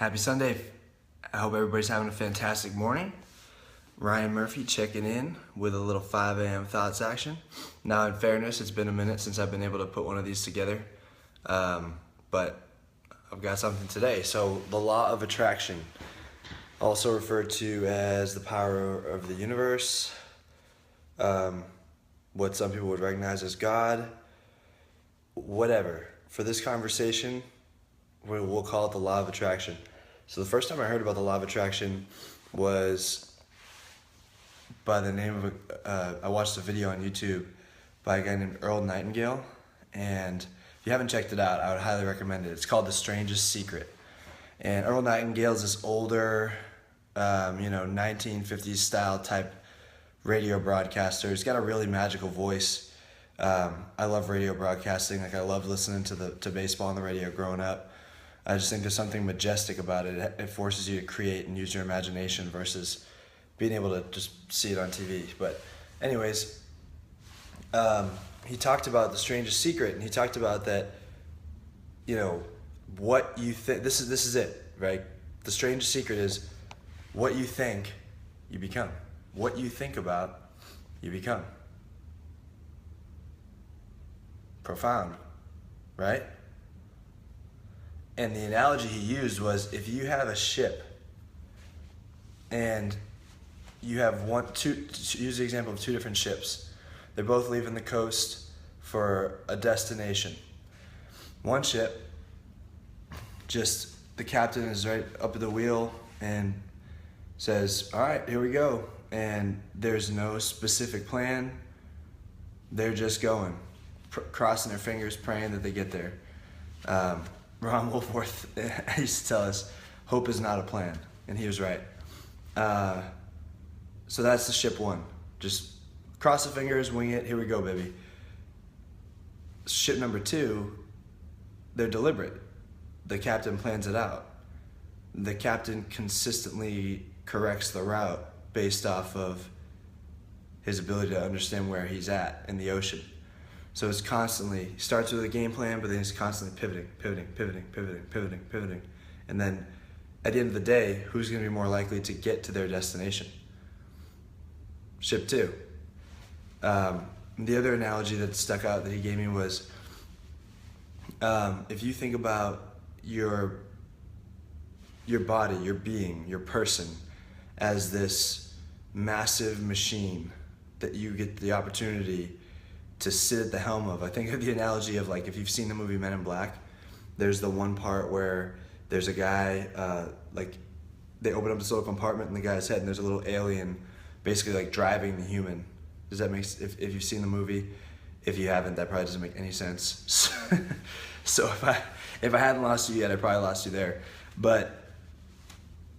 Happy Sunday. I hope everybody's having a fantastic morning. Ryan Murphy checking in with a little 5 a.m. thoughts action. Now, in fairness, it's been a minute since I've been able to put one of these together, but I've got something today. So, the law of attraction, also referred to as the power of the universe, what some people would recognize as God, whatever. For this conversation, we'll call it the law of attraction. So the first time I heard about the law of attraction was by the name of I watched a video on YouTube by a guy named Earl Nightingale, and if you haven't checked it out, I would highly recommend it. It's called The Strangest Secret. And Earl Nightingale is this older, 1950s style type radio broadcaster. He's got a really magical voice. I love radio broadcasting. Like, I loved listening to baseball on the radio growing up. I just think there's something majestic about it. It forces you to create and use your imagination versus being able to just see it on TV. But anyways, he talked about the strangest secret, and he talked about that, what you think, this is it, right? The strangest secret is what you think, you become. What you think about, you become. Profound, right? And the analogy he used was, if you have a ship and you have use the example of two different ships. They're both leaving the coast for a destination. One ship, just the captain is right up at the wheel and says, all right, here we go. And there's no specific plan. They're just going, crossing their fingers, praying that they get there. Ron Woolforth used to tell us, hope is not a plan, and he was right. So that's the ship one. Just cross the fingers, wing it, here we go, baby. Ship number two, they're deliberate. The captain plans it out. The captain consistently corrects the route based off of his ability to understand where he's at in the ocean. So it's constantly, starts with a game plan, but then it's constantly pivoting. And then at the end of the day, who's going to be more likely to get to their destination? Ship two. The other analogy that stuck out that he gave me was, if you think about your body, your being, your person, as this massive machine that you get the opportunity to sit at the helm of. I think of the analogy of, like, if you've seen the movie Men in Black, there's the one part where there's a guy, they open up this little compartment in the guy's head and there's a little alien basically like driving the human. Does that make sense? If you've seen the movie? If you haven't, that probably doesn't make any sense. So if I hadn't lost you yet, I probably lost you there. But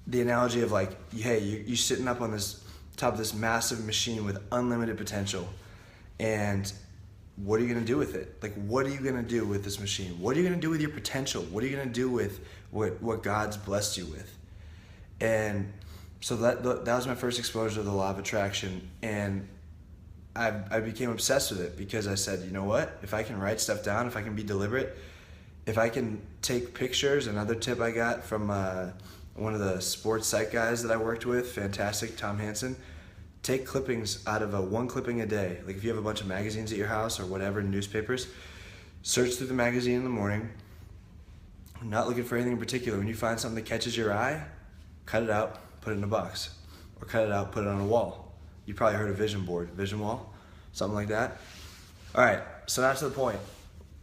the analogy of, like, hey, you're sitting up on this top of this massive machine with unlimited potential, and what are you going to do with it? Like, what are you going to do with this machine? What are you going to do with your potential? What are you going to do with what God's blessed you with? And so that was my first exposure to the law of attraction, and I became obsessed with it because I said, you know what? If I can write stuff down, if I can be deliberate, if I can take pictures. Another tip I got from one of the sports site guys that I worked with, fantastic, Tom Hansen. Take clippings out of one clipping a day. Like, if you have a bunch of magazines at your house or whatever, newspapers, search through the magazine in the morning. I'm not looking for anything in particular. When you find something that catches your eye, cut it out, put it in a box. Or cut it out, put it on a wall. You probably heard of vision board, vision wall, something like that. All right, so now to the point.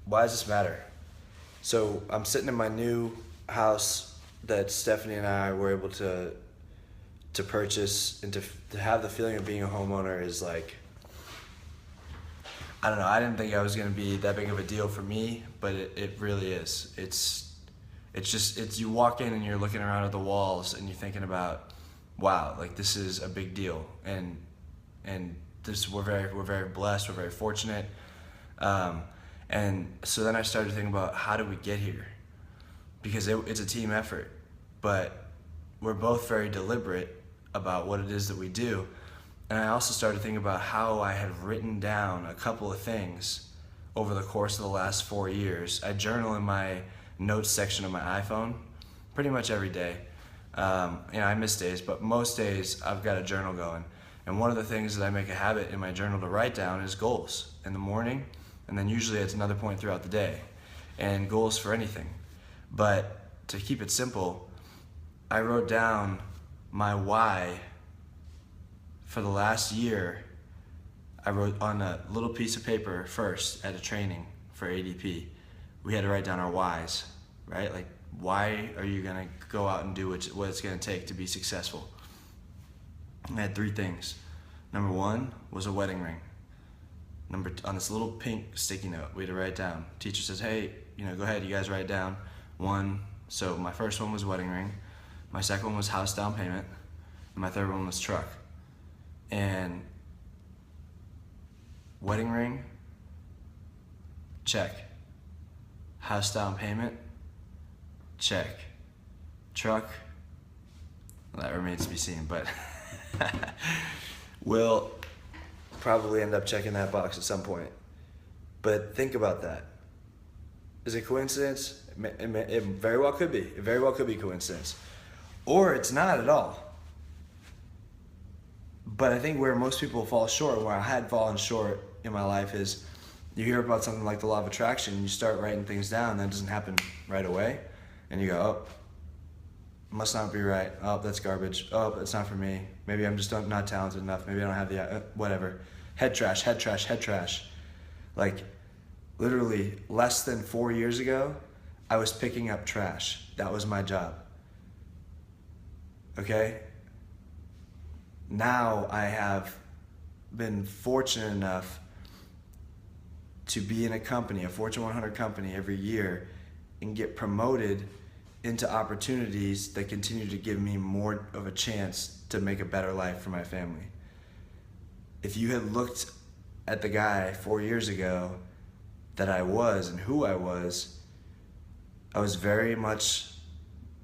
Why does this matter? So I'm sitting in my new house that Stephanie and I were able to purchase, and to have the feeling of being a homeowner is like, I don't know, I didn't think I was going to be that big of a deal for me, but it really is. It's you walk in and you're looking around at the walls and you're thinking about, wow, like, this is a big deal, and this, we're very blessed, we're very fortunate, and so then I started thinking about, how did we get here? Because it's a team effort, but we're both very deliberate about what it is that we do. And I also started thinking about how I had written down a couple of things over the course of the last 4 years. I journal in my notes section of my iPhone, pretty much every day. I miss days, but most days I've got a journal going. And one of the things that I make a habit in my journal to write down is goals in the morning, and then usually it's another point throughout the day, and goals for anything. But to keep it simple, I wrote down my why for the last year. I wrote on a little piece of paper first at a training for ADP. We had to write down our whys, right? Like, why are you gonna go out and do what it's gonna take to be successful? I had 3 things. Number 1 was a wedding ring. On this little pink sticky note, we had to write down. Teacher says, hey, go ahead, you guys write down 1. So my first one was wedding ring. My second one was house down payment. And my third one was truck. And wedding ring, check. House down payment, check. Truck, well, that remains to be seen, but we'll probably end up checking that box at some point. But think about that. Is it coincidence? It very well could be. It very well could be coincidence. Or it's not at all. But I think where most people fall short, where I had fallen short in my life, is you hear about something like the law of attraction, and you start writing things down, and that doesn't happen right away. And you go, oh, must not be right. Oh, that's garbage. Oh, that's not for me. Maybe I'm just not talented enough. Maybe I don't have the, whatever. Head trash, head trash, head trash. Like, literally less than 4 years ago, I was picking up trash. That was my job. Okay? Now I have been fortunate enough to be in a company, a Fortune 100 company every year, and get promoted into opportunities that continue to give me more of a chance to make a better life for my family. If you had looked at the guy 4 years ago that I was and who I was very much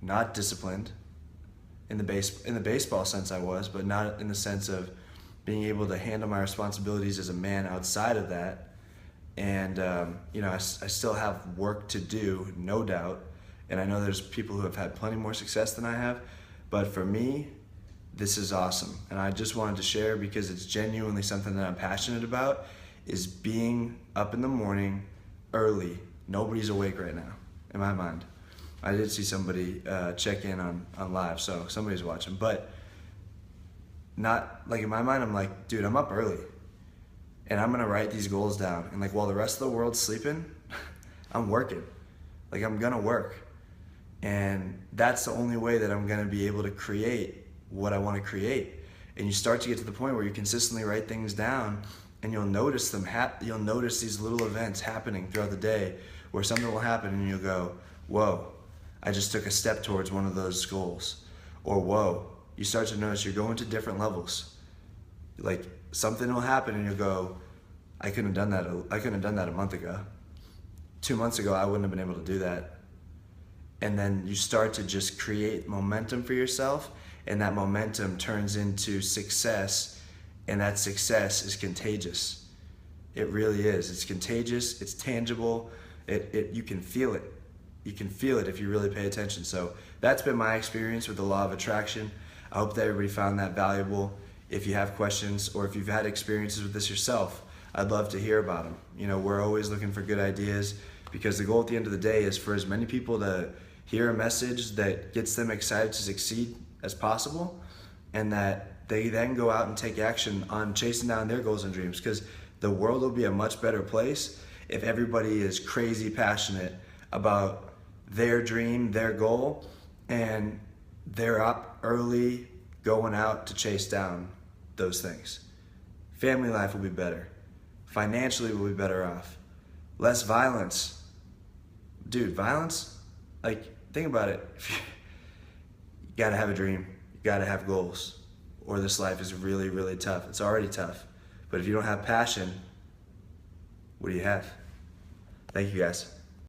not disciplined. In the baseball sense I was, but not in the sense of being able to handle my responsibilities as a man outside of that. And I still have work to do, no doubt. And I know there's people who have had plenty more success than I have. But for me, this is awesome. And I just wanted to share because it's genuinely something that I'm passionate about, is being up in the morning early. Nobody's awake right now, in my mind. I did see somebody check in on live, so somebody's watching. But not, like, in my mind, I'm like, dude, I'm up early. And I'm gonna write these goals down. And like, while the rest of the world's sleeping, I'm working. Like, I'm gonna work. And that's the only way that I'm gonna be able to create what I wanna create. And you start to get to the point where you consistently write things down, and you'll notice them, you'll notice these little events happening throughout the day where something will happen and you'll go, whoa, I just took a step towards one of those goals. Or whoa, you start to notice you're going to different levels. Like, something will happen and you'll go, I couldn't have done that a month ago. 2 months ago, I wouldn't have been able to do that. And then you start to just create momentum for yourself, and that momentum turns into success, and that success is contagious. It really is. It's contagious, it's tangible, you can feel it. You can feel it if you really pay attention. So that's been my experience with the law of attraction. I hope that everybody found that valuable. If you have questions, or if you've had experiences with this yourself, I'd love to hear about them. We're always looking for good ideas, because the goal at the end of the day is for as many people to hear a message that gets them excited to succeed as possible, and that they then go out and take action on chasing down their goals and dreams, because the world will be a much better place if everybody is crazy passionate about their dream, their goal, and they're up early going out to chase down those things. Family life will be better. Financially, we'll be better off. Less violence. Dude, violence, like, think about it. You gotta have a dream. You gotta have goals, or this life is really, really tough. It's already tough. But if you don't have passion, what do you have? Thank you, guys.